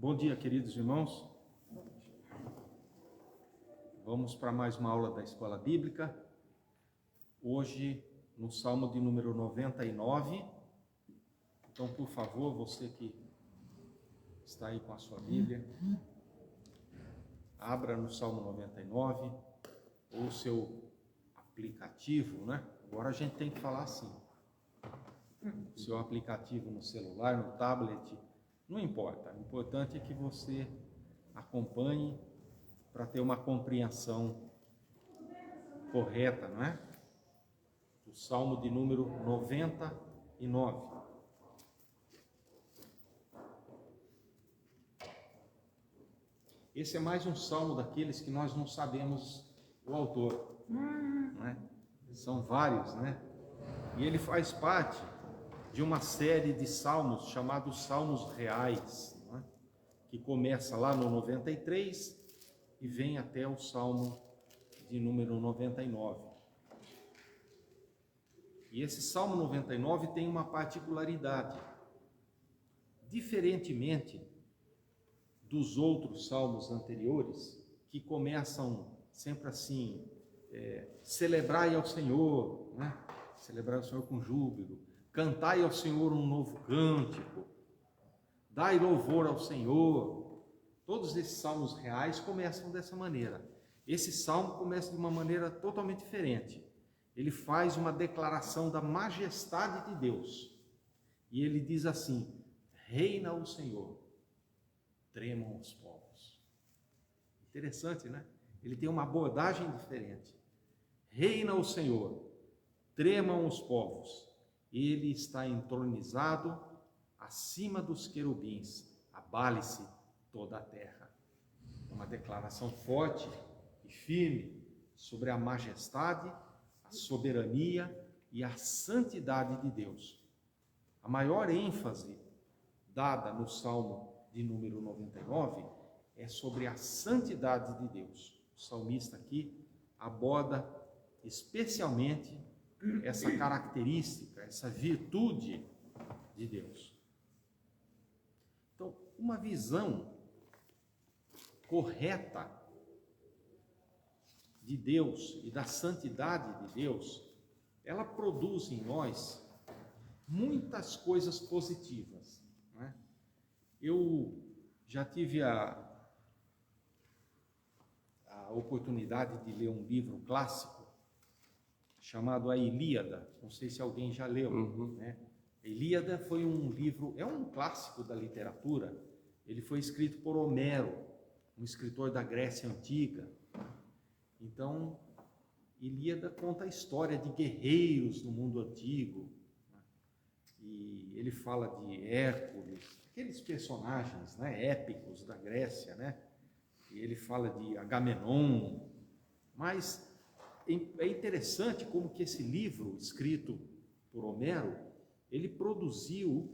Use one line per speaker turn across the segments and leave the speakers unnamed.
Bom dia, queridos irmãos. Vamos para mais uma aula da Escola Bíblica. Hoje, no Salmo de número 99. Então, por favor, você que está aí com a sua Bíblia, abra no Salmo 99, ou seu aplicativo, né? Agora a gente tem que falar assim. Seu aplicativo no celular, no tablet, não importa. O importante é que você acompanhe para ter uma compreensão correta, não é? O Salmo de número 99. Esse é mais um salmo daqueles que nós não sabemos o autor, não é? São vários, né? E ele faz parte de uma série de salmos chamados Salmos Reais, não é? Que começa lá no 93 e vem até o Salmo de número 99. E esse Salmo 99 tem uma particularidade. Diferentemente dos outros salmos anteriores, que começam sempre assim, celebrai ao Senhor, né? Celebrai ao Senhor com júbilo, cantai ao Senhor um novo cântico, dai louvor ao Senhor. Todos esses salmos reais começam dessa maneira. Esse salmo começa de uma maneira totalmente diferente. Ele faz uma declaração da majestade de Deus. E ele diz assim: reina o Senhor, tremam os povos. Interessante, né? Ele tem uma abordagem diferente. Reina o Senhor, tremam os povos. Ele está entronizado acima dos querubins, abale-se toda a terra. É uma declaração forte e firme sobre a majestade, a soberania e a santidade de Deus. A maior ênfase dada no Salmo de número 99 é sobre a santidade de Deus. O salmista aqui aborda especialmente essa característica, essa virtude de Deus. Então, uma visão correta de Deus e da santidade de Deus, ela produz em nós muitas coisas positivas, não é? Eu já tive a oportunidade de ler um livro clássico chamado A Ilíada. Não sei se alguém já leu, né? A Ilíada foi um livro, é um clássico da literatura. Ele foi escrito por Homero, um escritor da Grécia Antiga. Então, Ilíada conta a história de guerreiros no mundo antigo, né? E ele fala de Hércules, aqueles personagens, né, épicos da Grécia, né? E ele fala de Agamenon. Mas é interessante como que esse livro, escrito por Homero, ele produziu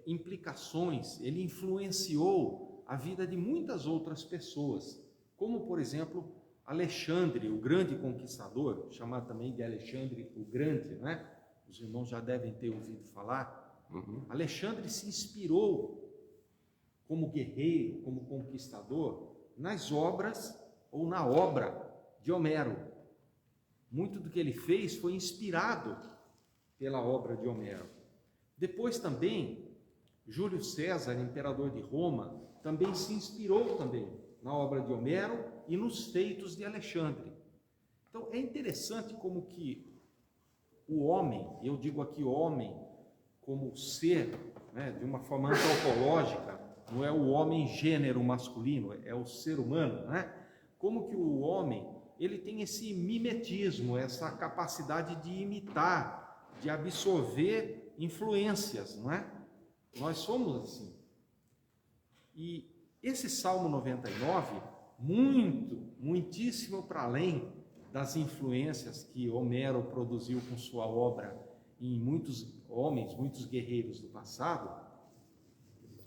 implicações, ele influenciou a vida de muitas outras pessoas, como, por exemplo, Alexandre, o grande conquistador, chamado também de Alexandre o Grande, né? Os irmãos já devem ter ouvido falar. Alexandre se inspirou como guerreiro, como conquistador, nas obras ou na obra de Homero. Muito do que ele fez foi inspirado pela obra de Homero. Depois também, Júlio César, imperador de Roma, também se inspirou também na obra de Homero e nos feitos de Alexandre. Então é interessante como que o homem, eu digo aqui homem como ser, né, de uma forma antropológica, não é o homem gênero masculino, é o ser humano, né? Como que o homem, ele tem esse mimetismo, essa capacidade de imitar, de absorver influências, não é? Nós somos assim. E esse Salmo 99, muitíssimo para além das influências que Homero produziu com sua obra em muitos homens, muitos guerreiros do passado,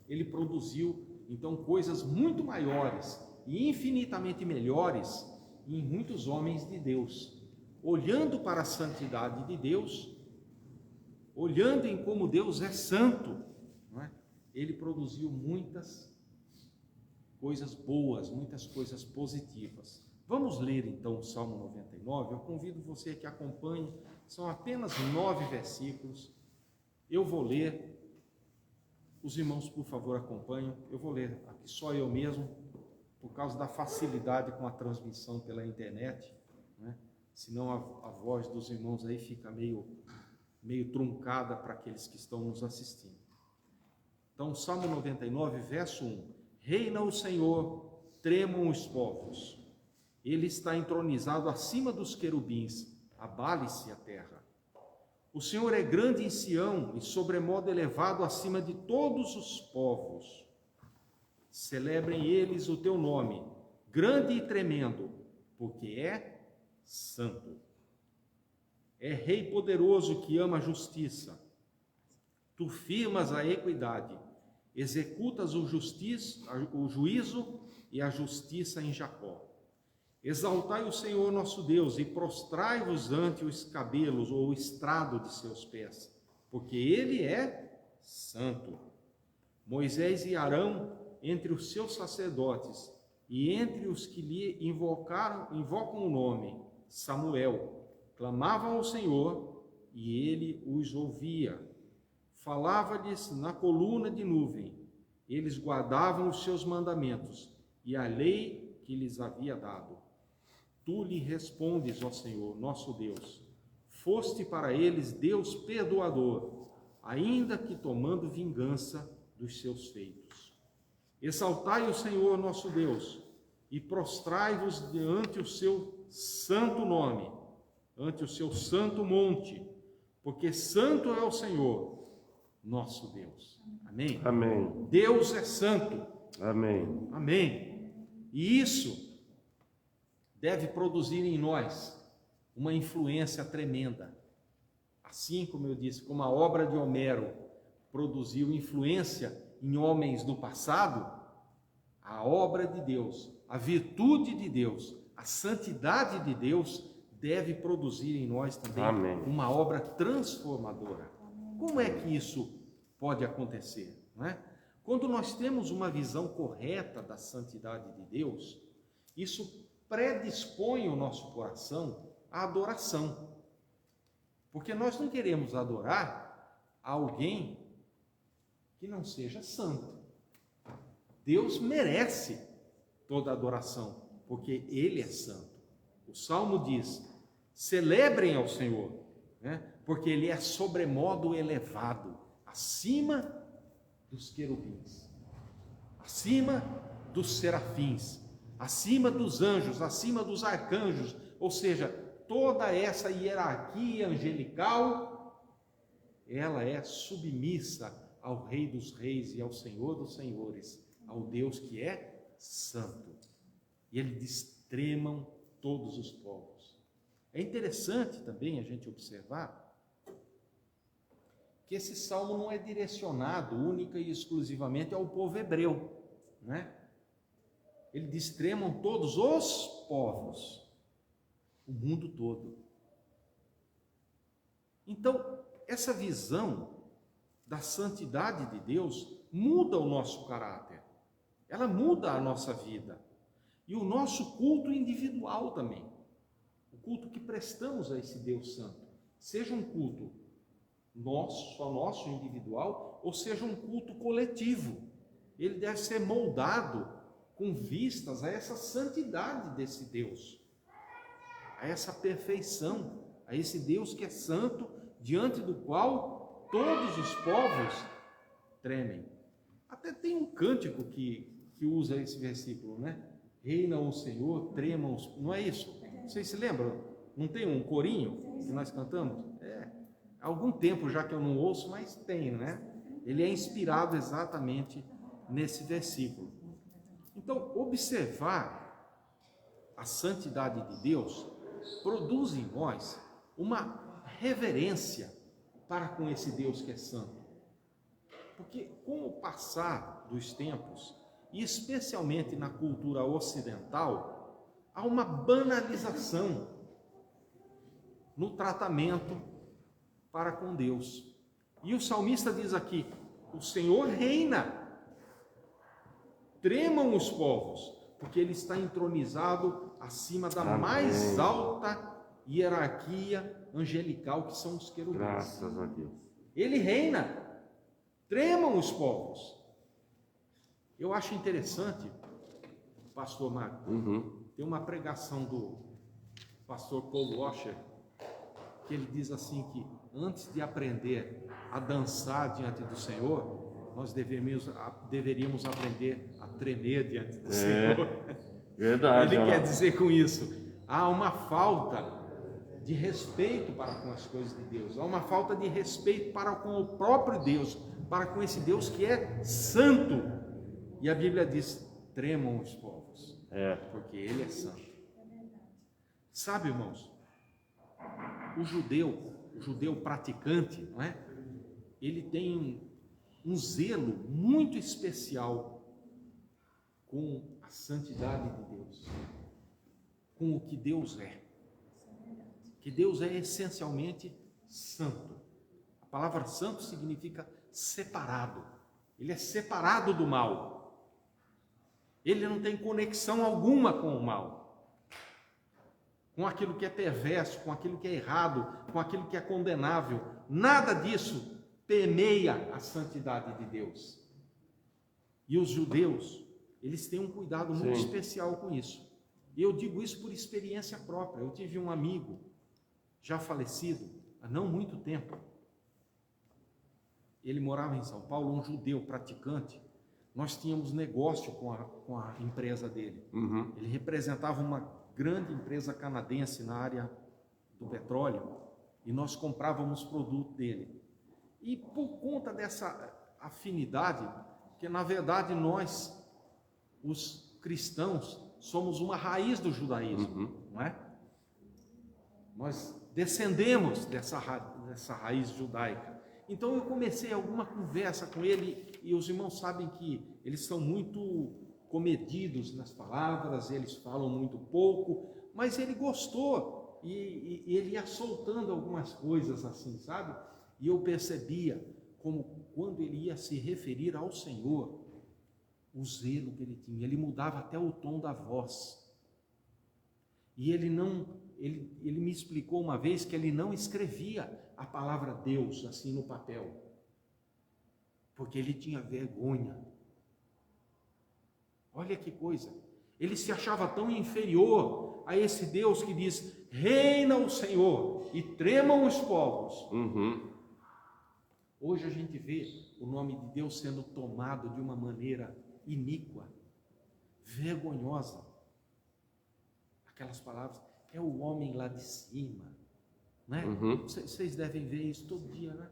ele produziu então coisas muito maiores e infinitamente melhores em muitos homens de Deus, olhando para a santidade de Deus, olhando em como Deus é santo, não é? ele produziu muitas coisas boas, muitas coisas positivas. Vamos ler então o Salmo 99. Eu convido você que acompanhe, são apenas 9 versículos. Eu vou ler, os irmãos, por favor, acompanhem. Eu vou ler aqui só eu mesmo, por causa da facilidade com a transmissão pela internet, né? Senão a voz dos irmãos aí fica meio truncada para aqueles que estão nos assistindo. Então, Salmo 99, verso 1. Reina o Senhor, tremam os povos. Ele está entronizado acima dos querubins, abale-se a terra. O Senhor é grande em Sião e sobremodo elevado acima de todos os povos. Celebrem eles o teu nome, grande e tremendo, porque é santo. É Rei poderoso que ama a justiça. Tu firmas a equidade, executas o juízo e a justiça em Jacó. Exaltai o Senhor nosso Deus e prostrai-vos ante os cabelos ou o estrado de seus pés, porque ele é santo. Moisés e Arão entre os seus sacerdotes e entre os que lhe invocam o nome, Samuel, clamavam ao Senhor e ele os ouvia. Falava-lhes na coluna de nuvem, eles guardavam os seus mandamentos e a lei que lhes havia dado. Tu lhe respondes, ó Senhor, nosso Deus. Foste para eles Deus perdoador, ainda que tomando vingança dos seus feitos. Exaltai o Senhor, nosso Deus, e prostrai-vos diante o seu santo nome, ante o seu santo monte, porque santo é o Senhor, nosso Deus. Amém?
Amém.
Deus é santo.
Amém.
Amém. E isso deve produzir em nós uma influência tremenda. Assim como eu disse, como a obra de Homero produziu influência em homens do passado, a obra de Deus, a virtude de Deus, a santidade de Deus deve produzir em nós também
Amém.
uma obra transformadora. Como é que isso pode acontecer, não é? Quando nós temos uma visão correta da santidade de Deus, isso predispõe o nosso coração à adoração. Porque nós não queremos adorar alguém que não seja santo. Deus merece toda adoração, porque Ele é santo. O Salmo diz, celebrem ao Senhor, né? Porque Ele é sobremodo elevado, acima dos querubins, acima dos serafins, acima dos anjos, acima dos arcanjos, ou seja, toda essa hierarquia angelical, ela é submissa ao Rei dos Reis e ao Senhor dos Senhores, ao Deus que é santo. E ele diz, tremam todos os povos. É interessante também a gente observar que esse salmo não é direcionado única e exclusivamente ao povo hebreu, né? Ele diz, tremam todos os povos, o mundo todo. Então, essa visão da santidade de Deus muda o nosso caráter, ela muda a nossa vida e o nosso culto individual também, o culto que prestamos a esse Deus santo, seja um culto nosso, só nosso, individual, ou seja um culto coletivo. Ele deve ser moldado com vistas a essa santidade desse Deus, a essa perfeição, a esse Deus que é santo, diante do qual todos os povos tremem. Até tem um cântico que usa esse versículo, né? Reina o Senhor, tremam os... Não é isso? Vocês se lembram? Não tem um corinho que nós cantamos? Há algum tempo já que eu não ouço, mas tem, né? Ele é inspirado exatamente nesse versículo. Então, observar a santidade de Deus produz em nós uma reverência para com esse Deus que é santo. Porque com o passar dos tempos, e especialmente na cultura ocidental, há uma banalização no tratamento para com Deus. E o salmista diz aqui, o Senhor reina. Tremam os povos, porque Ele está entronizado acima da
Amém.
mais alta hierarquia angelical, que são os querubins.
Graças a Deus.
Ele reina. Tremam os povos. Eu acho interessante, pastor Marco, tem uma pregação do pastor Paul Washer, que ele diz assim que antes de aprender a dançar diante do Senhor, nós deveríamos aprender a tremer diante do Senhor.
Verdade.
Ele quer dizer com isso, há uma falta de respeito para com as coisas de Deus, há uma falta de respeito para com o próprio Deus, para com esse Deus que é santo. E a Bíblia diz, tremam os povos, porque Ele é santo. Sabe, irmãos, o judeu praticante, não é? Ele tem um zelo muito especial com a santidade de Deus, com o que Deus é. Que Deus é essencialmente santo. A palavra santo significa separado. Ele é separado do mal. Ele não tem conexão alguma com o mal, com aquilo que é perverso, com aquilo que é errado, com aquilo que é condenável. Nada disso permeia a santidade de Deus. E os judeus, eles têm um cuidado muito especial com isso. E eu digo isso por experiência própria. Eu tive um amigo, já falecido, há não muito tempo. Ele morava em São Paulo, um judeu praticante. Nós tínhamos negócio com a empresa dele. Ele representava uma grande empresa canadense na área do petróleo e nós comprávamos produto dele. E por conta dessa afinidade, que na verdade nós, os cristãos, somos uma raiz do judaísmo, não é? Nós descendemos dessa raiz judaica. Então eu comecei alguma conversa com ele, e os irmãos sabem que eles são muito comedidos nas palavras, eles falam muito pouco, mas ele gostou, e ele ia soltando algumas coisas assim, sabe? E eu percebia como quando ele ia se referir ao Senhor, o zelo que ele tinha, ele mudava até o tom da voz. E ele me explicou uma vez que ele não escrevia a palavra Deus assim no papel, porque ele tinha vergonha. Olha que coisa, ele se achava tão inferior a esse Deus que diz, reina o Senhor e tremam os povos. Hoje a gente vê o nome de Deus sendo tomado de uma maneira iníqua, vergonhosa. Aquelas palavras, é o homem lá de cima, né? Vocês devem ver isso todo dia, né?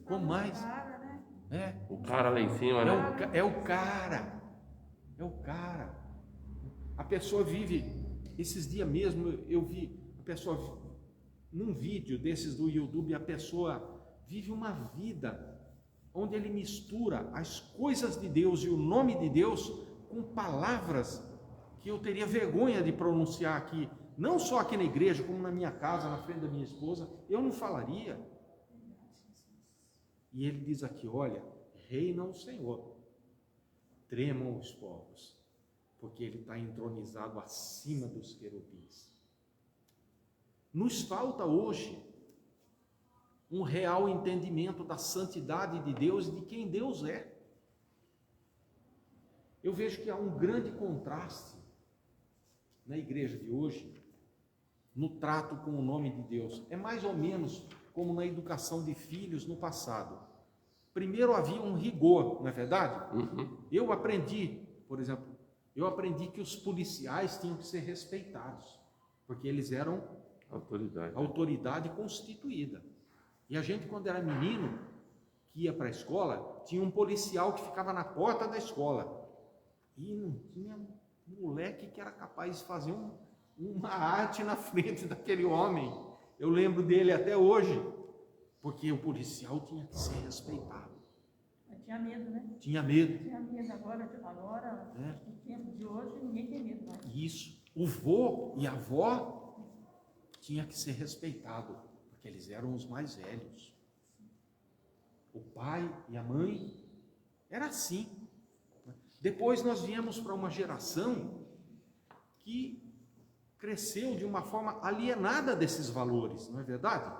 Com mais,
o cara lá em cima, né?
É o cara. A pessoa vive, esses dias mesmo eu vi a pessoa num vídeo desses do YouTube, a pessoa vive uma vida onde ele mistura as coisas de Deus e o nome de Deus com palavras que eu teria vergonha de pronunciar aqui, não só aqui na igreja, como na minha casa, na frente da minha esposa, eu não falaria. E ele diz aqui, olha, reina o Senhor, tremam os povos, porque ele está entronizado acima dos querubins. Nos falta hoje um real entendimento da santidade de Deus e de quem Deus é. Eu vejo que há um grande contraste na igreja de hoje, no trato com o nome de Deus. É mais ou menos como na educação de filhos no passado. Primeiro havia um rigor, não é verdade? Eu aprendi, por exemplo, que os policiais tinham que ser respeitados, porque eles eram autoridade constituída. E a gente, quando era menino, que ia para a escola, tinha um policial que ficava na porta da escola. E não tinha moleque que era capaz de fazer uma arte na frente daquele homem. Eu lembro dele até hoje, porque o policial tinha que ser respeitado.
Tinha medo, né?
Tinha medo.
Tinha medo agora no tempo de hoje, ninguém tem medo mais.
Isso. O vô e a avó tinha que ser respeitado, porque eles eram os mais velhos. o pai e a mãe. Era assim. Depois nós viemos para uma geração que cresceu de uma forma alienada desses valores, não é verdade?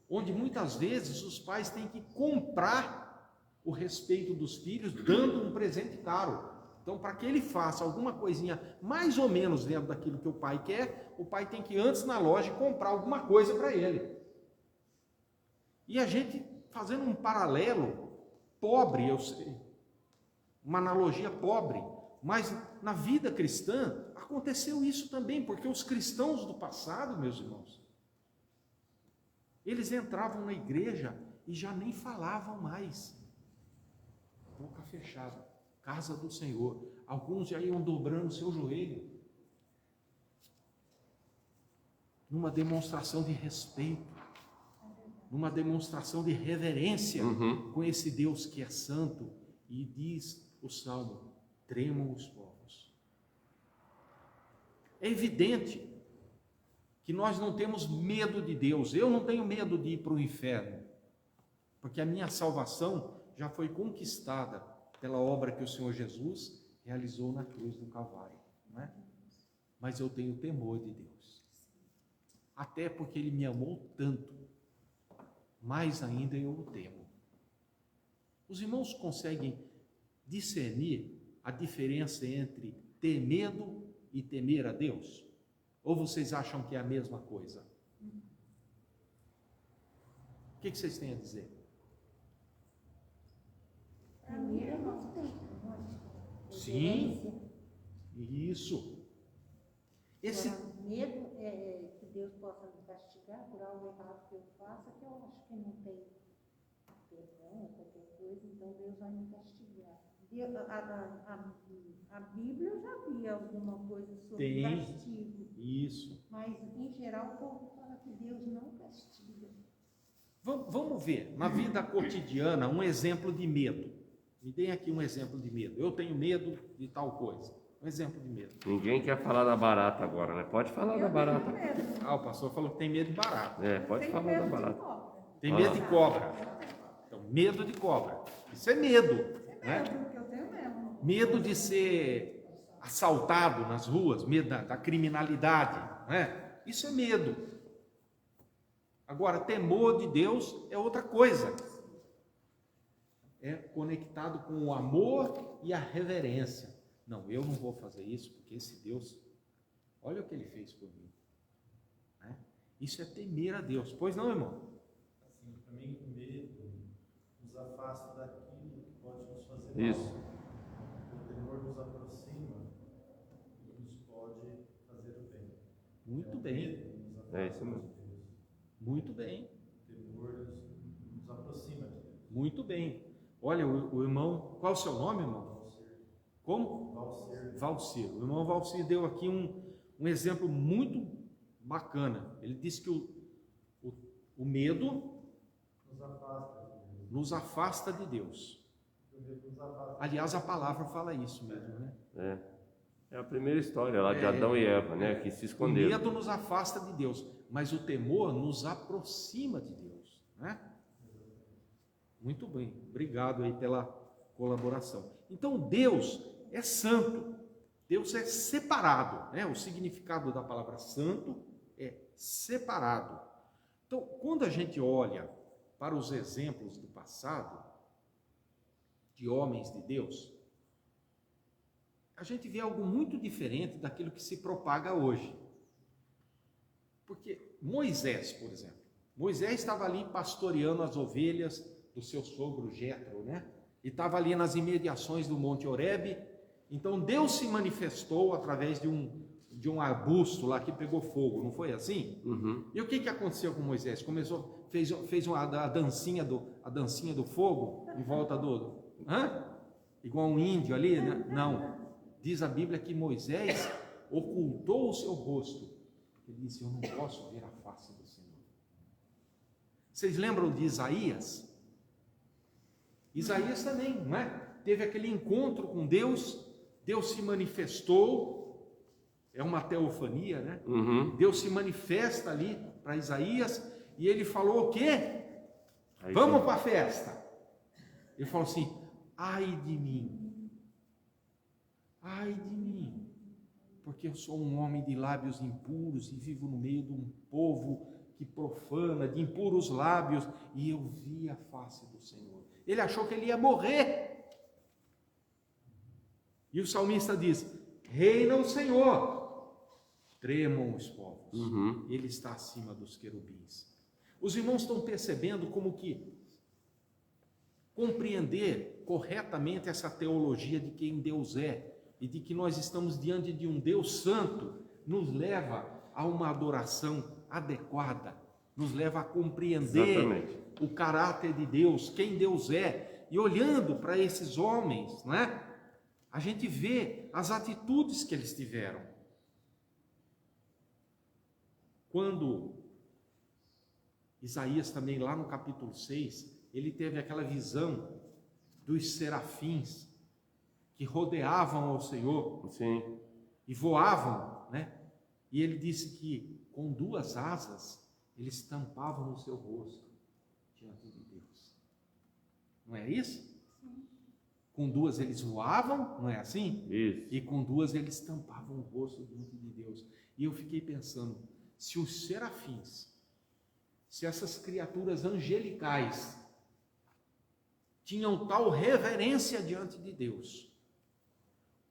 Onde muitas vezes os pais têm que comprar o respeito dos filhos dando um presente caro. Então, para que ele faça alguma coisinha mais ou menos dentro daquilo que o pai quer, o pai tem que ir antes na loja comprar alguma coisa para ele. E a gente fazendo um paralelo pobre, eu sei, uma analogia pobre, mas na vida cristã aconteceu isso também, porque os cristãos do passado, meus irmãos, eles entravam na igreja e já nem falavam mais, boca fechada, casa do Senhor. Alguns já iam dobrando o seu joelho, numa demonstração de respeito, numa demonstração de reverência com esse Deus que é santo. E diz o Salmo: tremam os povos. É evidente que nós não temos medo de Deus. Eu não tenho medo de ir para o inferno, porque a minha salvação já foi conquistada pela obra que o Senhor Jesus realizou na cruz do Calvário, não é? Mas eu tenho temor de Deus, até porque Ele me amou tanto, mais ainda eu o temo. Os irmãos conseguem discernir a diferença entre ter medo e temer a Deus? Ou vocês acham que é a mesma coisa? O que vocês têm a dizer?
Temer é respeito.
Sim, isso. Esse
Agora, medo é que Deus possa me castigar por algo errado que eu faça, que eu acho que não tem perdão, qualquer coisa, então Deus vai me castigar. A Bíblia eu já vi alguma coisa sobre castigo.
Isso.
Mas, em geral, o povo fala que Deus não castiga.
Vamos ver, na vida cotidiana, um exemplo de medo. Me deem aqui um exemplo de medo. Eu tenho medo de tal coisa. Um exemplo de medo.
Ninguém quer falar da barata agora, né? Pode falar da barata.
O pastor falou que tem medo de barata.
Pode falar da barata.
Tem medo de cobra. Então, medo de cobra. Isso é medo. Né?
Eu tenho mesmo.
Medo de ser assaltado nas ruas, medo da criminalidade. Né? Isso é medo. Agora, temor de Deus é outra coisa. É conectado com o amor e a reverência. Não, eu não vou fazer isso, porque esse Deus, olha o que ele fez por mim. Né? Isso é temer a Deus. Pois não, irmão?
Assim, para mim, o medo nos afasta daquilo que pode nos fazer mal.
Isso.
O temor nos aproxima e nos pode fazer o bem.
Muito bem.
É isso mesmo.
Muito bem.
O temor nos aproxima de Deus.
Muito bem. Olha, o irmão, qual é o seu nome, irmão? Como? Valcir. O irmão Valcir deu aqui um exemplo muito bacana. Ele disse que o medo nos afasta de Deus. Aliás, a palavra fala isso mesmo, né?
É a primeira história lá de Adão e Eva, né? Que se esconderam.
O medo nos afasta de Deus, mas o temor nos aproxima de Deus, né? Muito bem, obrigado aí pela colaboração. Então, Deus é santo, Deus é separado, né? O significado da palavra santo é separado. Então, quando a gente olha para os exemplos do passado, de homens de Deus, a gente vê algo muito diferente daquilo que se propaga hoje. Porque Moisés, por exemplo, Moisés estava ali pastoreando as ovelhas do seu sogro Jetro, né? E estava ali nas imediações do Monte Horebe. Então Deus se manifestou através de um arbusto lá que pegou fogo, não foi assim? E o que aconteceu com Moisés? Fez a dancinha do fogo em volta do... Igual um índio ali, né? Não. Diz a Bíblia que Moisés ocultou o seu rosto. Ele disse: eu não posso ver a face do Senhor. Vocês lembram de Isaías? Isaías também, não é? Teve aquele encontro com Deus, Deus se manifestou, é uma teofania, né? Deus se manifesta ali para Isaías e ele falou o quê? Vamos para a festa. Ele falou assim: ai de mim, porque eu sou um homem de lábios impuros e vivo no meio de um povo que profana, de impuros lábios, e eu vi a face do Senhor. Ele achou que ele ia morrer. E o salmista diz: reina o Senhor, tremam os povos. Ele está acima dos querubins. Os irmãos estão percebendo como que compreender corretamente essa teologia de quem Deus é e de que nós estamos diante de um Deus santo nos leva a uma adoração adequada, nos leva a compreender o caráter de Deus, quem Deus é. E olhando para esses homens, né, a gente vê as atitudes que eles tiveram. Quando Isaías também, lá no capítulo 6, ele teve aquela visão dos serafins que rodeavam ao Senhor.
Sim.
E voavam, né? E ele disse que com 2 asas eles tampavam o seu rosto diante de Deus. Não é isso?
Sim.
Com 2 eles voavam, não é assim?
Isso.
E com 2 eles tampavam o rosto diante de Deus. E eu fiquei pensando, se os serafins, se essas criaturas angelicais tinham tal reverência diante de Deus,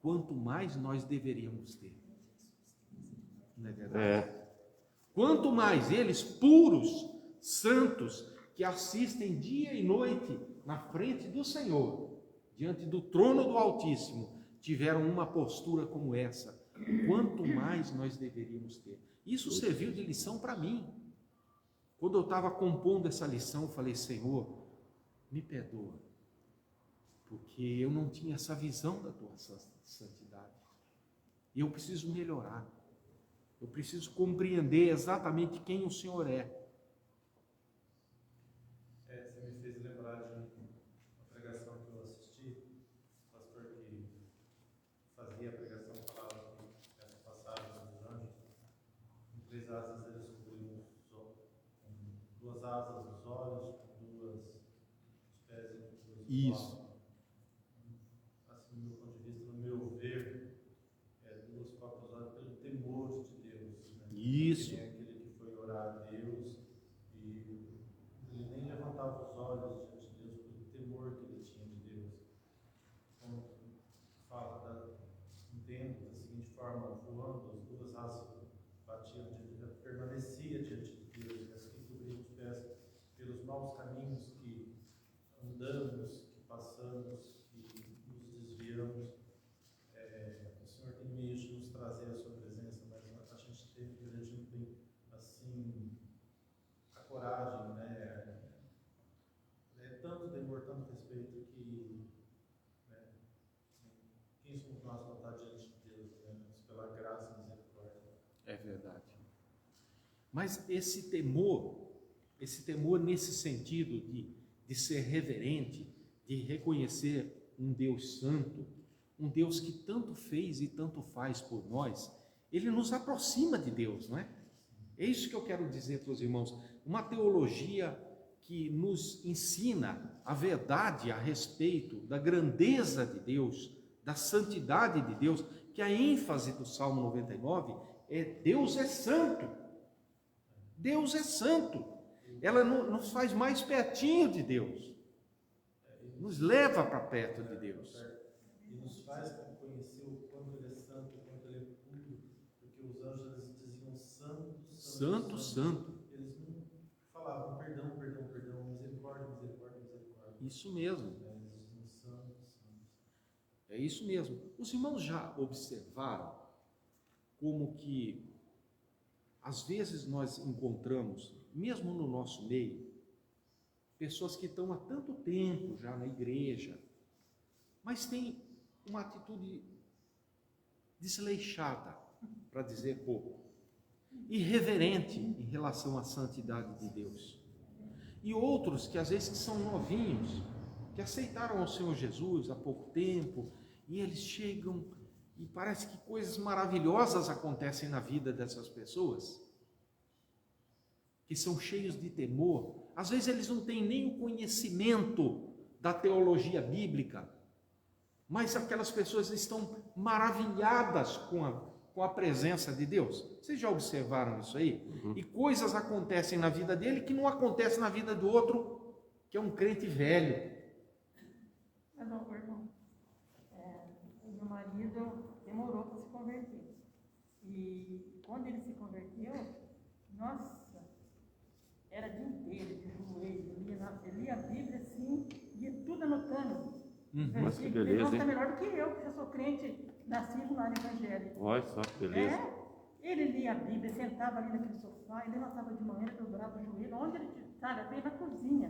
quanto mais nós deveríamos ter. Não é verdade? Quanto mais eles, puros, santos, que assistem dia e noite na frente do Senhor, diante do trono do Altíssimo, tiveram uma postura como essa, quanto mais nós deveríamos ter. Isso serviu de lição para mim. Quando eu estava compondo essa lição, eu falei: Senhor, me perdoa, porque eu não tinha essa visão da tua santidade. E eu preciso melhorar. Eu preciso compreender exatamente quem o Senhor é.
Você me fez lembrar de uma pregação que eu assisti. O pastor que fazia a pregação falava que essa passagem dos anjos, com 3 asas eles cobriam com 2 asas os olhos, com 2 os pés e com 2 os
Isso.
pés. Assim, do meu ponto de vista, no meu ver, 2 próprios olhos pelo temor de Deus. Né?
Isso.
Tem aquele que foi orar a Deus e ele nem levantava os olhos diante de Deus pelo temor que ele tinha de Deus. Quando fala entendo da seguinte forma: voando, as 2 asas batiam diante de Deus, permanecia diante de Deus, e assim cobriam os pés pelos maus caminhos que andamos, que passamos, que nos desviamos. O Senhor tem meios de nos trazer a sua presença, mas a gente tem assim a coragem, né? Tanto temor, tanto respeito que, né, quem somos nós para estar diante de Deus, né? Pela graça e misericórdia.
É verdade. Mas esse temor nesse sentido de ser reverente, de reconhecer um Deus santo, um Deus que tanto fez e tanto faz por nós, ele nos aproxima de Deus, não é? É isso que eu quero dizer para os irmãos. Uma teologia que nos ensina a verdade a respeito da grandeza de Deus, da santidade de Deus, que a ênfase do Salmo 99 é: Deus é santo. Deus é santo. Ela nos faz mais pertinho de Deus, nos leva para perto de Deus.
E nos faz conhecer o quanto Ele é santo, o quanto Ele é puro, porque os anjos eles diziam santo,
Santo, santo.
Eles não falavam perdão, perdão, perdão, misericórdia, misericórdia, misericórdia.
Isso mesmo.
Eles diziam santo, santo.
É isso mesmo. Os irmãos já observaram como que às vezes nós encontramos, mesmo no nosso meio, pessoas que estão há tanto tempo já na igreja, mas têm uma atitude desleixada, para dizer pouco, irreverente em relação à santidade de Deus. E outros que às vezes são novinhos, que aceitaram o Senhor Jesus há pouco tempo, e eles chegam e parece que coisas maravilhosas acontecem na vida dessas pessoas, que são cheios de temor. Às vezes eles não têm nem o conhecimento da teologia bíblica, mas aquelas pessoas estão maravilhadas com a presença de Deus. Vocês já observaram isso aí? E coisas acontecem na vida dele que não acontecem na vida do outro, que é um crente velho.
Mas não, irmão, o meu marido demorou para se converter. E quando ele se converteu, nossa, era dia inteiro, de joelho, ele lia a Bíblia assim, ia tudo anotando.
Mas que beleza,
Nossa,
hein?
é melhor do que eu, porque eu sou crente, nasci no lar evangélico.
Olha só que beleza.
Ele lia a Bíblia, sentava ali naquele sofá, ele levantava de manhã, ele dobrava o joelho, onde ele, sabe, até na cozinha.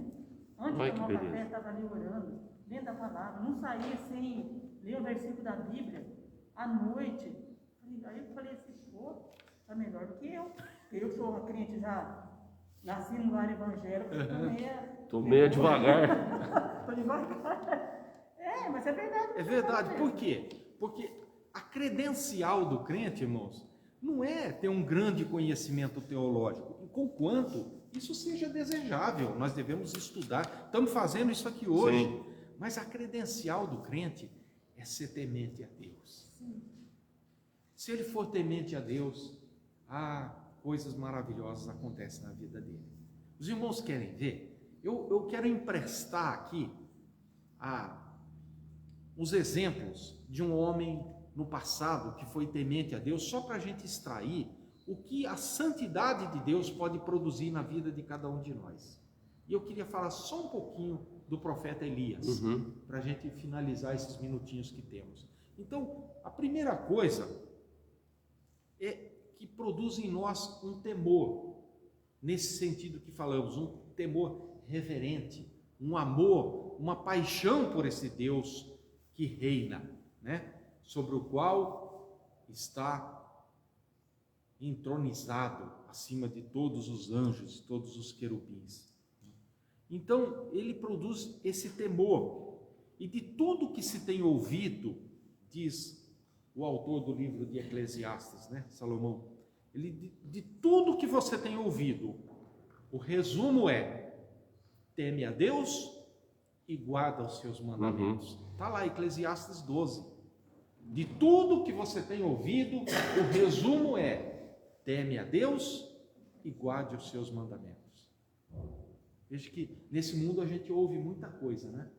Antes de tomar o café, estava ali orando, lendo a palavra, não saía sem ler um versículo da Bíblia à noite. Aí eu falei assim, pô, tá melhor do que eu. Eu sou uma crente já, nasci no lar evangélico,
Tô meio devagar.
Tô devagar. Mas é verdade.
É verdade. Por quê? Porque a credencial do crente, irmãos, não é ter um grande conhecimento teológico, conquanto isso seja desejável. Nós devemos estudar. Estamos fazendo isso aqui hoje. Sim. Mas a credencial do crente é ser temente a Deus. Sim. Se ele for temente a Deus, coisas maravilhosas acontecem na vida dele. Os irmãos querem ver? Eu quero emprestar aqui os exemplos de um homem no passado que foi temente a Deus, só para a gente extrair o que a santidade de Deus pode produzir na vida de cada um de nós. E eu queria falar só um pouquinho do profeta Elias, para a gente finalizar esses minutinhos que temos. Então, a primeira coisa é que produz em nós um temor, nesse sentido que falamos, um temor reverente, um amor, uma paixão por esse Deus que reina, né? Sobre o qual está entronizado acima de todos os anjos, todos os querubins. Então, ele produz esse temor, e de tudo que se tem ouvido, diz o autor do livro de Eclesiastes, né, Salomão, de tudo que você tem ouvido, o resumo é: teme a Deus e guarda os seus mandamentos. Está lá, Eclesiastes 12. De tudo que você tem ouvido, o resumo é: teme a Deus e guarde os seus mandamentos. Veja que nesse mundo a gente ouve muita coisa, né?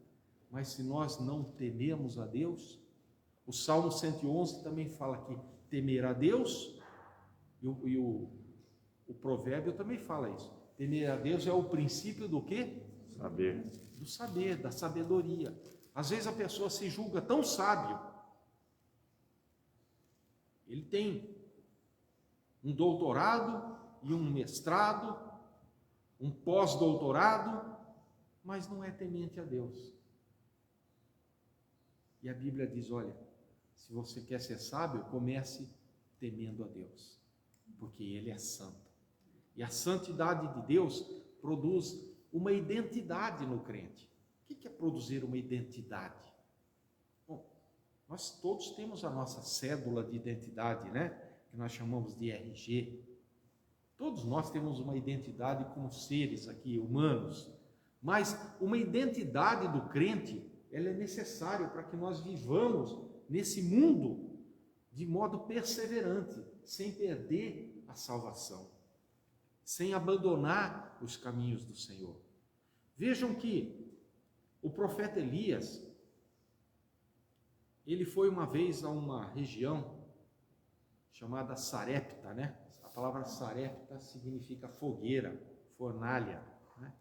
Mas se nós não tememos a Deus, o Salmo 111 também fala que temer a Deus, e o provérbio também fala isso. Temer a Deus é o princípio do quê?
Saber.
Do saber, da sabedoria. Às vezes a pessoa se julga tão sábio. Ele tem um doutorado e um mestrado, um pós-doutorado, mas não é temente a Deus. E a Bíblia diz, olha, se você quer ser sábio, comece temendo a Deus, porque Ele é santo. E a santidade de Deus produz uma identidade no crente. O que é produzir uma identidade? Bom, nós todos temos a nossa cédula de identidade, né? Que nós chamamos de RG. Todos nós temos uma identidade como seres aqui, humanos. Mas uma identidade do crente, ela é necessária para que nós vivamos nesse mundo de modo perseverante, sem perder a salvação, sem abandonar os caminhos do Senhor. Vejam que o profeta Elias, ele foi uma vez a uma região chamada Sarepta, né? A palavra Sarepta significa fogueira, fornalha, né?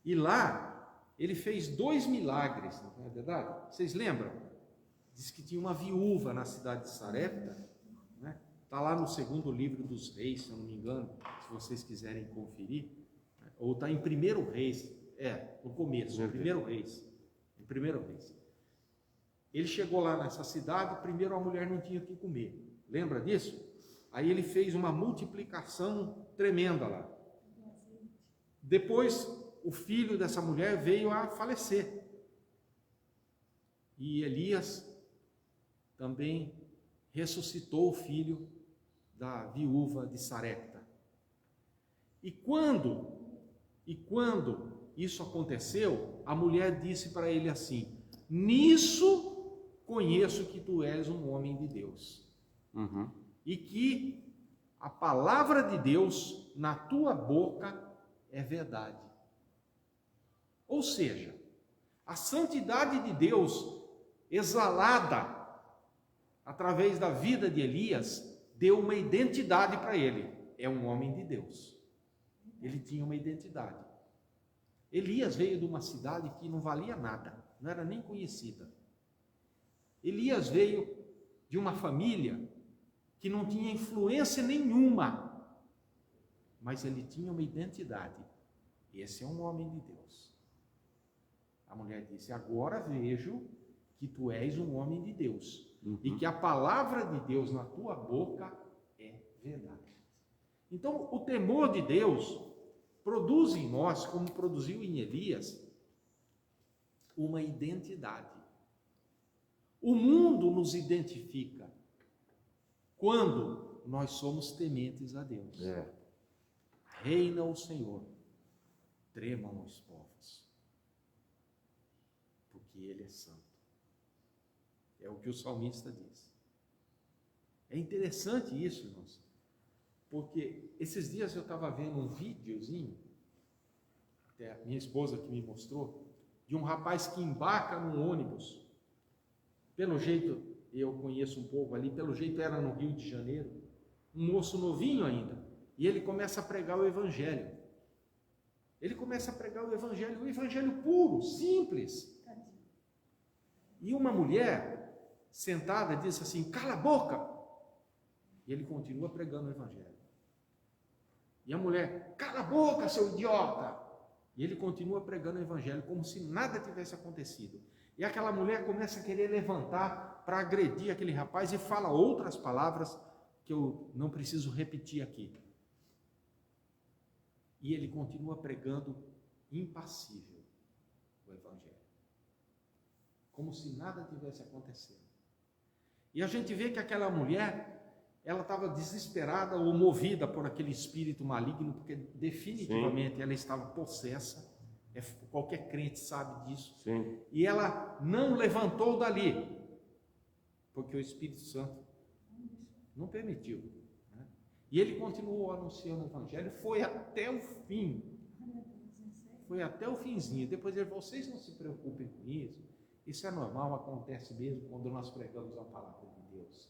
E lá ele fez 2 milagres, não é verdade? Vocês lembram? Diz que tinha uma viúva na cidade de Sarepta, né? Está lá no 2º livro dos Reis, se eu não me engano, se vocês quiserem conferir, né? Ou está em 1 Reis, no começo, 1 Reis, em 1 Reis. Ele chegou lá nessa cidade, primeiro a mulher não tinha o que comer, lembra disso? Aí ele fez uma multiplicação tremenda lá. Depois, o filho dessa mulher veio a falecer. E Elias também ressuscitou o filho da viúva de Sarepta. E quando isso aconteceu, a mulher disse para ele assim: nisso conheço que tu és um homem de Deus. E que a palavra de Deus na tua boca é verdade. Ou seja, a santidade de Deus exalada através da vida de Elias deu uma identidade para ele. É um homem de Deus. Ele tinha uma identidade. Elias veio de uma cidade que não valia nada, não era nem conhecida. Elias veio de uma família que não tinha influência nenhuma, mas ele tinha uma identidade. Esse é um homem de Deus. A mulher disse: agora vejo que tu és um homem de Deus, e que a palavra de Deus na tua boca é verdade. Então, o temor de Deus produz em nós, como produziu em Elias, uma identidade. O mundo nos identifica quando nós somos tementes a Deus. Reina o Senhor, tremam os povos, porque Ele é santo. É o que o salmista diz. É interessante isso, irmãos, porque esses dias eu estava vendo um videozinho, até a minha esposa que me mostrou, de um rapaz que embarca num ônibus. Pelo jeito, eu conheço um pouco ali, pelo jeito era no Rio de Janeiro, um moço novinho ainda, e ele começa a pregar o Evangelho. Ele começa a pregar o Evangelho puro, simples. E uma mulher sentada disse assim: cala a boca! E ele continua pregando o Evangelho. E a mulher: cala a boca, seu idiota! E ele continua pregando o Evangelho, como se nada tivesse acontecido. E aquela mulher começa a querer levantar para agredir aquele rapaz e fala outras palavras que eu não preciso repetir aqui. E ele continua pregando impassível o Evangelho, como se nada tivesse acontecendo. E a gente vê que aquela mulher, ela estava desesperada ou movida por aquele espírito maligno, porque definitivamente ela estava possessa. Qualquer crente sabe disso. E ela não levantou dali, porque o Espírito Santo não permitiu, né? E ele continuou anunciando o Evangelho, foi até o fim. Foi até o finzinho. Depois ele falou: vocês não se preocupem com isso. Isso é normal, acontece mesmo quando nós pregamos a palavra de Deus.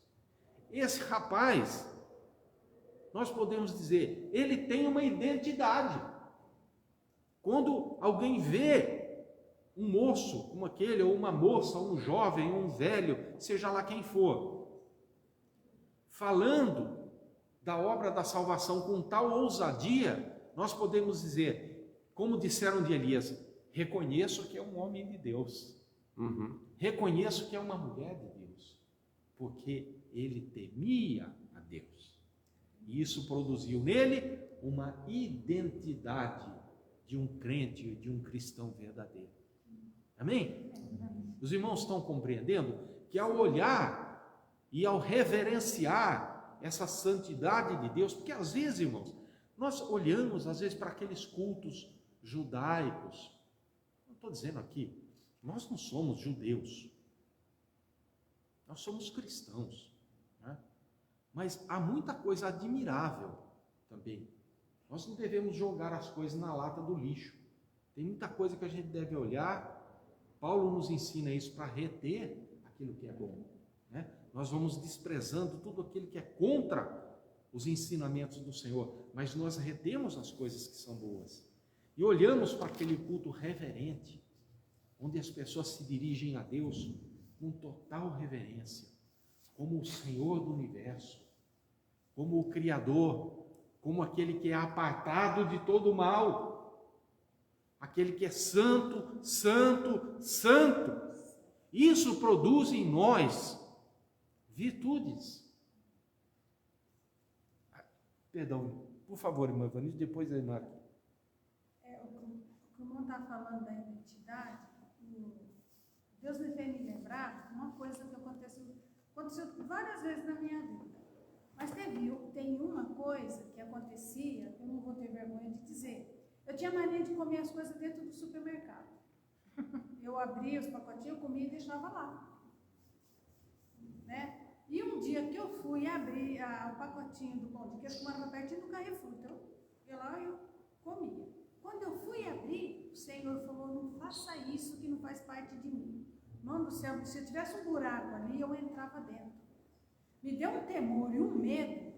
Esse rapaz, nós podemos dizer, ele tem uma identidade. Quando alguém vê um moço como aquele, ou uma moça, um jovem, um velho, seja lá quem for, falando da obra da salvação com tal ousadia, nós podemos dizer, como disseram de Elias: reconheço que é um homem de Deus. Reconheço que é uma mulher de Deus, porque ele temia a Deus. E isso produziu nele uma identidade de um crente, de um cristão verdadeiro. Amém? Os irmãos estão compreendendo que ao olhar e ao reverenciar essa santidade de Deus, porque às vezes, irmãos, nós olhamos às vezes para aqueles cultos judaicos. Não estou dizendo aqui, nós não somos judeus, nós somos cristãos, né? Mas há muita coisa admirável também. Nós não devemos jogar as coisas na lata do lixo. Tem muita coisa que a gente deve olhar. Paulo nos ensina isso para reter aquilo que é bom, né? Nós vamos desprezando tudo aquilo que é contra os ensinamentos do Senhor, mas nós retemos as coisas que são boas. E olhamos para aquele culto reverente, onde as pessoas se dirigem a Deus com total reverência, como o Senhor do universo, como o Criador, como aquele que é apartado de todo mal, aquele que é santo, santo, santo. Isso produz em nós virtudes. Perdão, por favor, irmã Vanessa, depois a irmã.
O que o irmão está falando da identidade, Deus me fez me lembrar uma coisa que aconteceu várias vezes na minha vida. Mas tem uma coisa que acontecia, eu não vou ter vergonha de dizer. Eu tinha mania de comer as coisas dentro do supermercado. Eu abria os pacotinhos, comia e deixava lá. Né? E um dia que eu fui abrir o pacotinho do pão de queijo, que morava pertinho do Carrefour, então eu lá eu comia. Quando eu fui abrir, o Senhor falou, não faça isso que não faz parte de mim. Mano do céu, se eu tivesse um buraco ali, eu entrava dentro. Me deu um temor e um medo.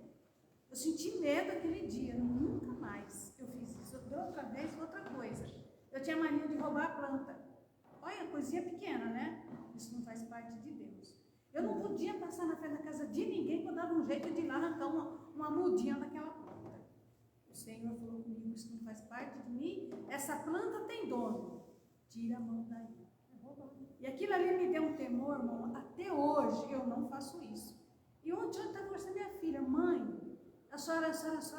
Eu senti medo aquele dia, nunca mais eu fiz isso. Outra vez, outra coisa. Eu tinha mania de roubar a planta. Olha, coisinha pequena, né? Isso não faz parte de Deus. Eu não podia passar na frente da casa de ninguém quando dava um jeito de ir lá arrancar uma mudinha daquela planta. O Senhor falou comigo, isso não faz parte de mim. Essa planta tem dono. Tira a mão daí. E aquilo ali me deu um temor, irmão. Até hoje eu não faço isso. E ontem eu estava conversando com minha filha, mãe, a senhora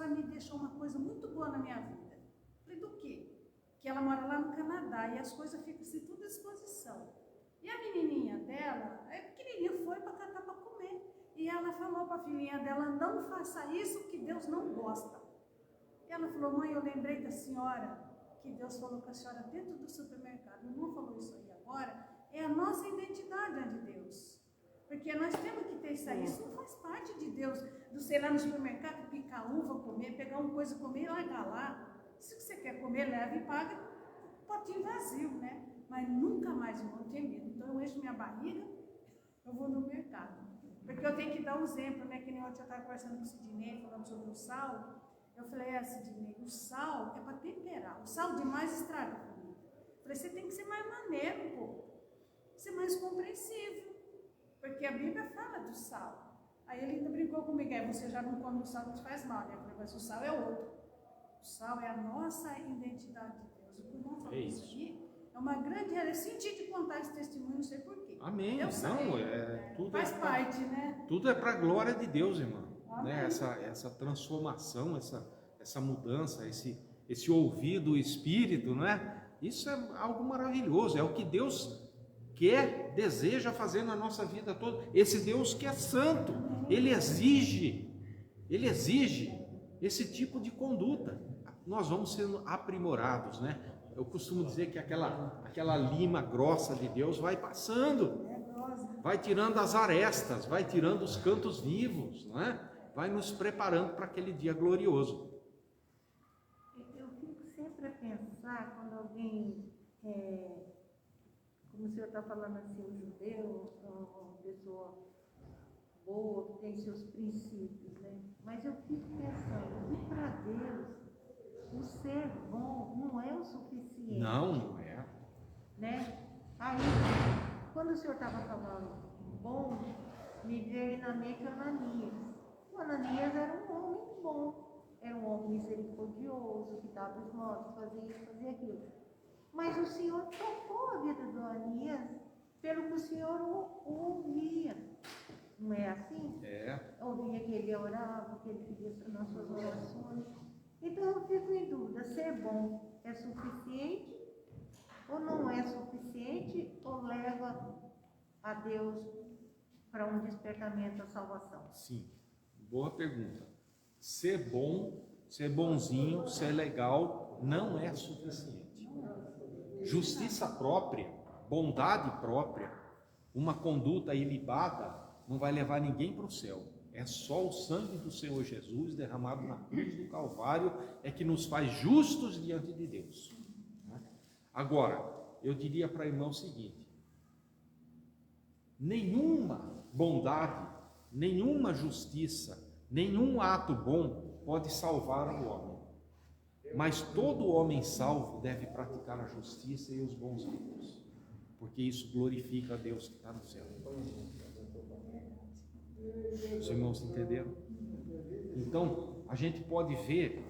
me deixou uma coisa muito boa na minha vida. Falei, do quê? Que ela mora lá no Canadá e as coisas ficam assim, tudo à disposição. E a menininha dela, a pequenininha, foi para catar para comer. E ela falou para a filhinha dela, não faça isso que Deus não gosta. E ela falou, mãe, eu lembrei da senhora, que Deus falou com a senhora dentro do supermercado. Meu irmão falou isso aí agora. É a nossa identidade ante Deus. Porque nós temos que ter isso aí. Isso não faz parte de Deus. Do sei lá no supermercado, picar uva, comer, pegar uma coisa, comer e largar lá. Se você quer comer, leva e paga um potinho vazio, né? Mas nunca mais eu vou ter medo. Então eu encho minha barriga, eu vou no mercado. Porque eu tenho que dar um exemplo, né? Que nem ontem eu estava conversando com o Sidney, falando sobre o sal. Eu falei, Sidney, o sal é para temperar. O sal demais estraga a comida. Eu falei, você tem que ser mais maneiro, pô. Ser mais compreensivo. Porque a Bíblia fala do sal. Aí ele ainda brincou comigo, você já não come o sal que te faz mal, né? Eu falei, mas o sal é outro. O sal é a nossa identidade de Deus. O que o irmão falou isso aqui é uma grande... Eu senti de contar esse testemunho, não sei porquê.
Amém. Tudo
faz parte, né?
Tudo é para a glória de Deus, irmão. Né? Essa transformação, essa mudança, esse ouvir do Espírito, não é? Isso é algo maravilhoso, é o que Deus quer, deseja fazer na nossa vida toda. Esse Deus que é santo, Ele exige esse tipo de conduta. Nós vamos sendo aprimorados, né? Eu costumo dizer que aquela lima grossa de Deus vai passando, vai tirando as arestas, vai tirando os cantos vivos, não é? Vai nos preparando para aquele dia glorioso.
Eu fico sempre a pensar quando alguém, como o senhor está falando assim, um judeu, uma pessoa boa, que tem seus princípios, né? Mas eu fico pensando, e para Deus, o ser bom não é o suficiente.
Não é.
Né? Aí, quando o senhor estava falando bom, me veio na mente Ananias. O Ananias era um homem bom, era um homem misericordioso, que dava os modos, fazia isso, fazia aquilo. Mas o Senhor tocou a vida do Ananias pelo que o Senhor ouvia. Não é assim?
É.
Ouvia que ele orava, que ele pedia nas suas orações. Então eu fico em dúvida, ser bom é suficiente ou não é suficiente ou leva a Deus para um despertamento da salvação?
Sim, boa pergunta. Ser bom, ser bonzinho, ser legal não é suficiente. Justiça própria, bondade própria, uma conduta ilibada não vai levar ninguém para o céu. É só o sangue do Senhor Jesus derramado na cruz do Calvário é que nos faz justos diante de Deus. Agora, eu diria para a irmã o seguinte: nenhuma bondade, nenhuma justiça, nenhum ato bom pode salvar o homem. Mas todo homem salvo deve praticar a justiça e os bons atos, porque isso glorifica a Deus que está no céu. Os irmãos entenderam? Então, a gente pode ver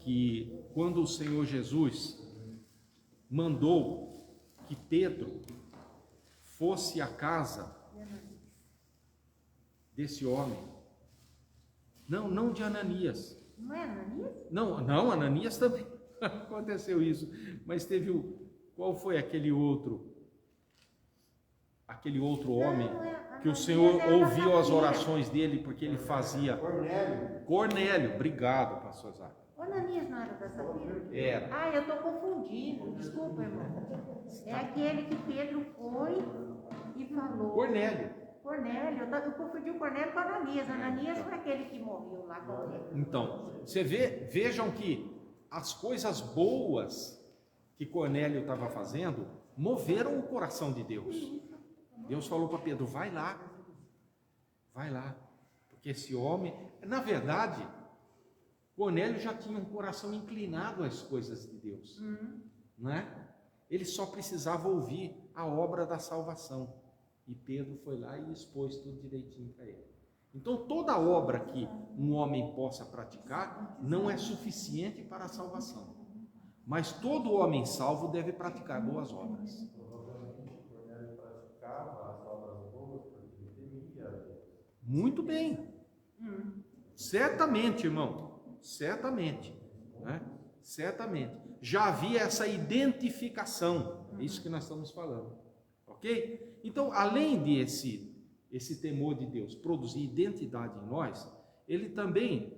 que quando o Senhor Jesus mandou que Pedro fosse à casa desse homem, não de Ananias.
Não é Ananias?
Não, Ananias também aconteceu isso, mas teve qual foi aquele outro homem que o Senhor ouviu as orações dele porque ele fazia... Cornélio, obrigado, pastor Zac.
O Ananias não era da Safira?
Era.
Ah, eu estou confundindo. Desculpa, irmão. É aquele que Pedro foi e falou.
Cornélio.
Eu confundi o Cornélio com o Ananias. Ananias foi aquele que morreu lá com ele.
Então, vejam que as coisas boas que Cornélio estava fazendo moveram o coração de Deus. Deus falou para Pedro, vai lá, porque esse homem, na verdade, Cornélio já tinha um coração inclinado às coisas de Deus, não é? Ele só precisava ouvir a obra da salvação, e Pedro foi lá e expôs tudo direitinho para ele. Então, toda obra que um homem possa praticar não é suficiente para a salvação, mas todo homem salvo deve praticar boas obras.
Provavelmente Cornélio praticava as obras boas porque ele temia a Deus.
Muito bem. Certamente, irmão. Certamente. Né? Certamente. Já havia essa identificação. É isso que nós estamos falando. Ok? Então, além de esse temor de Deus produzir identidade em nós, ele também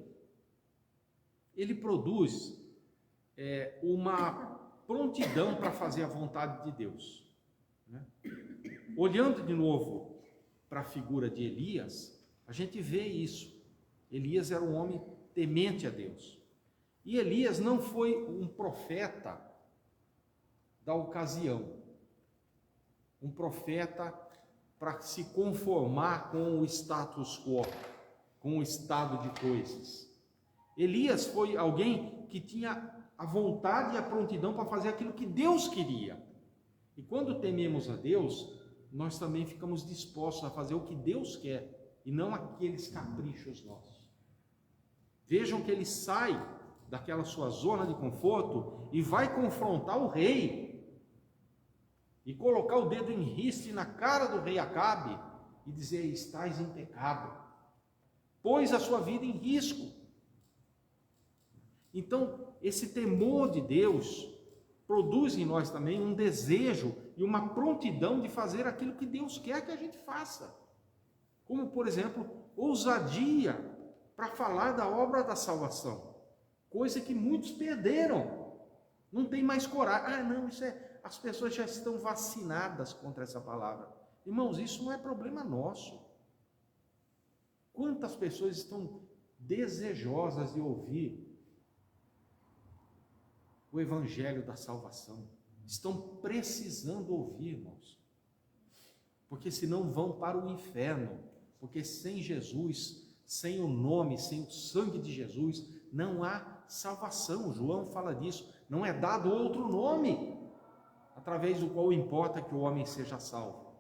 produz uma prontidão para fazer a vontade de Deus. Né? Olhando de novo para a figura de Elias, a gente vê isso. Elias era um homem temente a Deus. E Elias não foi um profeta da ocasião, um profeta para se conformar com o status quo, com o estado de coisas. Elias foi alguém que tinha a vontade e a prontidão para fazer aquilo que Deus queria. E quando tememos a Deus, nós também ficamos dispostos a fazer o que Deus quer e não aqueles caprichos nossos. Vejam que ele sai daquela sua zona de conforto e vai confrontar o rei e colocar o dedo em riste na cara do rei Acabe e dizer: estás em pecado, pôs a sua vida em risco. Então, esse temor de Deus produz em nós também um desejo e uma prontidão de fazer aquilo que Deus quer que a gente faça. Como, por exemplo, ousadia para falar da obra da salvação, coisa que muitos perderam, não tem mais coragem. Não, as pessoas já estão vacinadas contra essa palavra. Irmãos, isso não é problema nosso. Quantas pessoas estão desejosas de ouvir o evangelho da salvação? Estão precisando ouvir, irmãos, porque senão vão para o inferno, porque sem Jesus, sem o nome, sem o sangue de Jesus, não há salvação. João fala disso, não é dado outro nome através do qual importa que o homem seja salvo.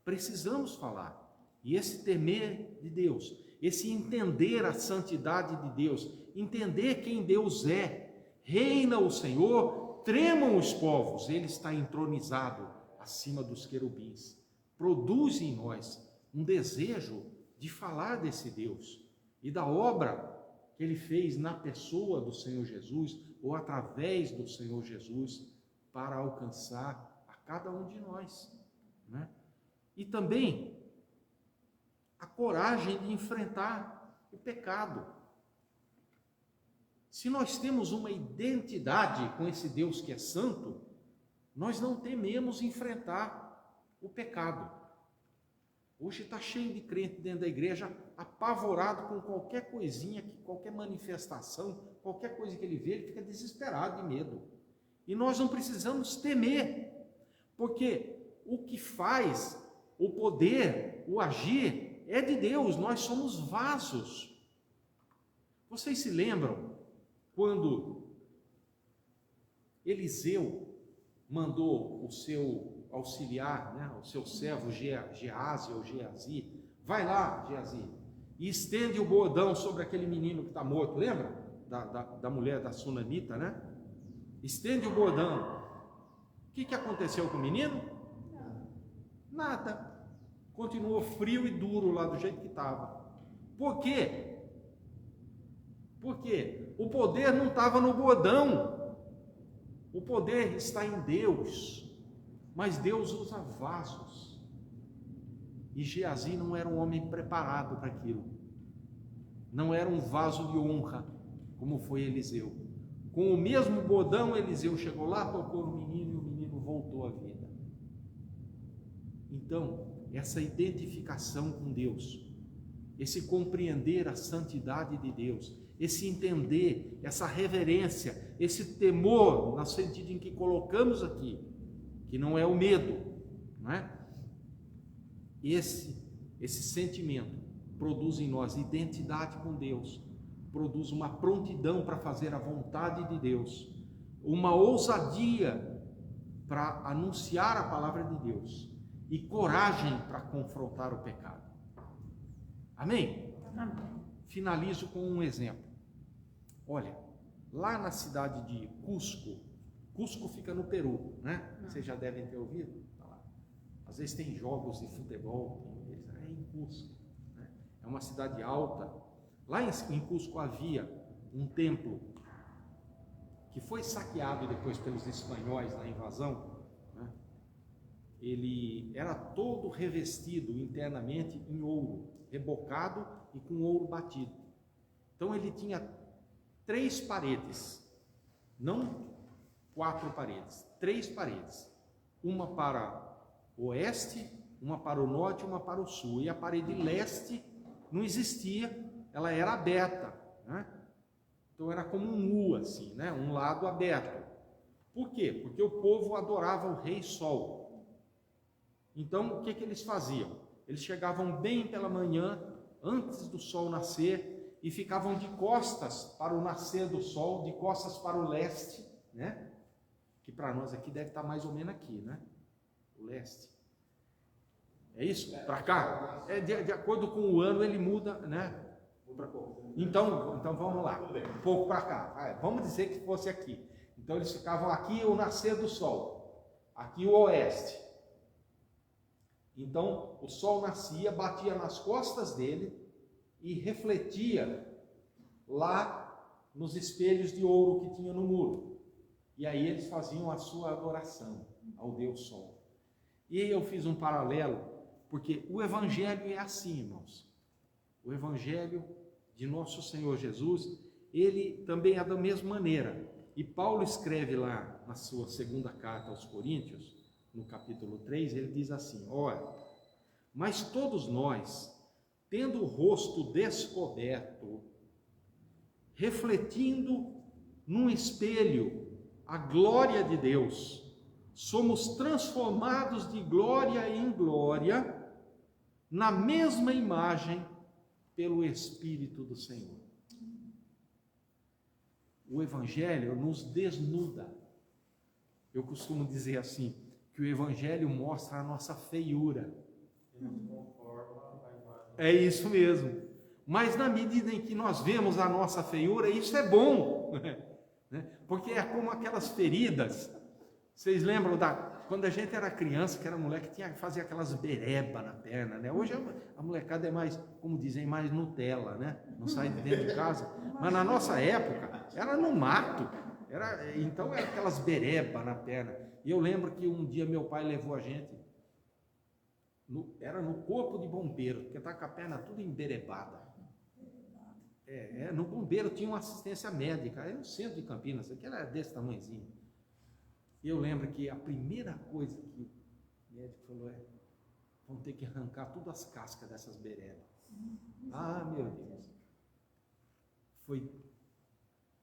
Precisamos falar. E esse temer de Deus, esse entender a santidade de Deus, entender quem Deus é, reina o Senhor, tremam os povos, ele está entronizado acima dos querubins, produz em nós um desejo de falar desse Deus e da obra que ele fez na pessoa do Senhor Jesus ou através do Senhor Jesus para alcançar a cada um de nós, né? E também a coragem de enfrentar o pecado. Se nós temos uma identidade com esse Deus que é santo, nós não tememos enfrentar o pecado. Hoje está cheio de crente dentro da igreja, apavorado com qualquer coisinha, qualquer manifestação, qualquer coisa que ele vê, ele fica desesperado de medo. E nós não precisamos temer, porque o que faz, o poder, o agir, é de Deus, nós somos vasos. Vocês se lembram quando Eliseu mandou o seu auxiliar, né, o seu servo Geazi ou Geazi, vai lá, Geazi, e estende o bordão sobre aquele menino que está morto, lembra? Da mulher da sunamita, né? Estende o bordão. O que aconteceu com o menino? Nada. Continuou frio e duro lá do jeito que estava. Por quê? Porque o poder não estava no bordão. O poder está em Deus. Mas Deus usa vasos. E Geazi não era um homem preparado para aquilo. Não era um vaso de honra, como foi Eliseu. Com o mesmo bodão, Eliseu chegou lá, tocou no menino e o menino voltou à vida. Então, essa identificação com Deus, esse compreender a santidade de Deus, esse entender, essa reverência, esse temor, no sentido em que colocamos aqui, que não é o medo, não é? Esse sentimento produz em nós identidade com Deus, produz uma prontidão para fazer a vontade de Deus, uma ousadia para anunciar a palavra de Deus e coragem para confrontar o pecado. Amém?
Amém.
Finalizo com um exemplo. Olha, lá na cidade de Cusco, Cusco fica no Peru, né? Vocês já devem ter ouvido falar. Às vezes tem jogos de futebol, é em Cusco, né? É uma cidade alta. Lá em Cusco havia um templo que foi saqueado depois pelos espanhóis na invasão, né? Ele era todo revestido internamente em ouro, rebocado e com ouro batido. Então ele tinha 3 paredes, não 4 paredes, 3 paredes, uma para o oeste, uma para o norte e uma para o sul, e a parede leste não existia, ela era aberta, né? Então era como um U assim, né? Um lado aberto. Por quê? Porque o povo adorava o Rei Sol. Então o que eles faziam? Eles chegavam bem pela manhã, antes do sol nascer, e ficavam de costas para o nascer do sol, de costas para o leste, né? Que para nós aqui deve estar mais ou menos aqui, né? O leste. É isso? Para cá? É de acordo com o ano ele muda, né? Então vamos lá, um pouco para cá. Vamos dizer que fosse aqui. Então eles ficavam aqui o nascer do sol, aqui o oeste. Então o sol nascia, batia nas costas dele e refletia lá nos espelhos de ouro que tinha no muro. E aí eles faziam a sua adoração ao Deus Sol. E aí eu fiz um paralelo, porque o Evangelho é assim, irmãos. O Evangelho de nosso Senhor Jesus, ele também é da mesma maneira. E Paulo escreve lá na sua segunda carta aos Coríntios, no capítulo 3, ele diz assim: olha, mas todos nós, tendo o rosto descoberto, refletindo num espelho a glória de Deus, somos transformados de glória em glória, na mesma imagem, pelo Espírito do Senhor. O Evangelho nos desnuda. Eu costumo dizer assim, que o Evangelho mostra a nossa feiura. É isso mesmo. Mas na medida em que nós vemos a nossa feiura, isso é bom, né? Porque é como aquelas feridas. Vocês lembram quando a gente era criança, que era moleque, tinha que fazer aquelas bereba na perna, né? Hoje a molecada é mais, como dizem, mais Nutella, né? Não sai de dentro de casa. Mas na nossa época, era no mato. Então era aquelas bereba na perna. E eu lembro que um dia meu pai levou a gente, era no corpo de bombeiro, porque estava com a perna tudo emberebada. No bombeiro tinha uma assistência médica, era no centro de Campinas, aqui era desse tamanhozinho. E eu lembro que a primeira coisa que o médico falou vão ter que arrancar todas as cascas dessas berebas. Ah, meu Deus. Foi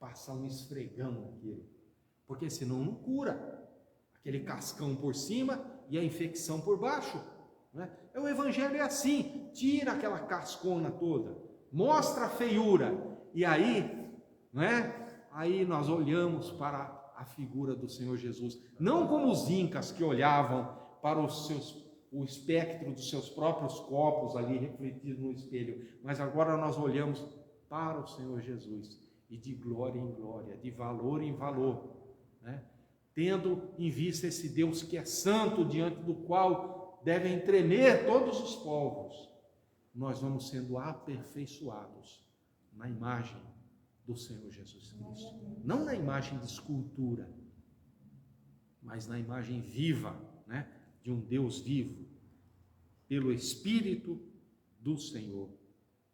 passar um esfregão naquilo, porque senão não cura. Aquele cascão por cima e a infecção por baixo. Né? O Evangelho é assim, tira aquela cascona toda, mostra a feiura, e aí, né? Aí nós olhamos para a figura do Senhor Jesus, não como os incas que olhavam para o espectro dos seus próprios corpos ali refletido no espelho, mas agora nós olhamos para o Senhor Jesus, e de glória em glória, de valor em valor, né? Tendo em vista esse Deus que é santo, diante do qual devem tremer todos os povos, nós vamos sendo aperfeiçoados na imagem do Senhor Jesus Cristo. Não na imagem de escultura, mas na imagem viva, né, de um Deus vivo, pelo Espírito do Senhor,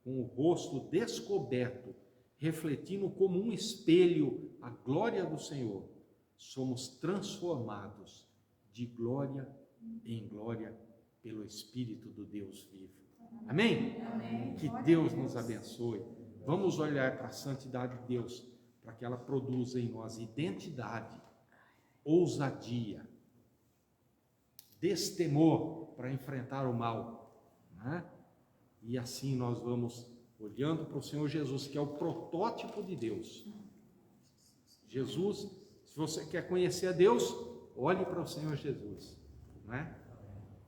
com o rosto descoberto, refletindo como um espelho a glória do Senhor, somos transformados de glória em glória pelo Espírito do Deus vivo. Amém?
Amém.
Que Deus nos abençoe. Vamos olhar para a santidade de Deus, para que ela produza em nós identidade, ousadia, destemor para enfrentar o mal, né? E assim nós vamos olhando para o Senhor Jesus, que é o protótipo de Deus. Jesus, se você quer conhecer a Deus, olhe para o Senhor Jesus, né?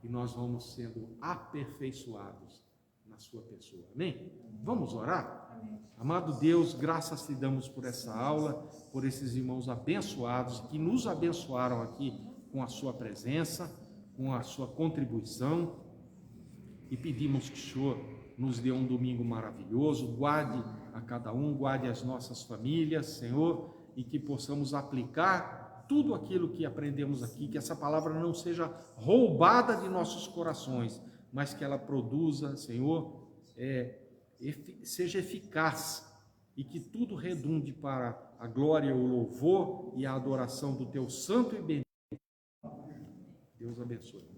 E nós vamos sendo aperfeiçoados na sua pessoa. Amém? Vamos orar? Amado Deus, graças te damos por essa aula, por esses irmãos abençoados que nos abençoaram aqui com a sua presença, com a sua contribuição, e pedimos que o Senhor nos dê um domingo maravilhoso, guarde a cada um, guarde as nossas famílias, Senhor, e que possamos aplicar tudo aquilo que aprendemos aqui, que essa palavra não seja roubada de nossos corações, mas que ela produza, Senhor, seja eficaz, e que tudo redunde para a glória, o louvor e a adoração do teu santo e bendito. Deus abençoe.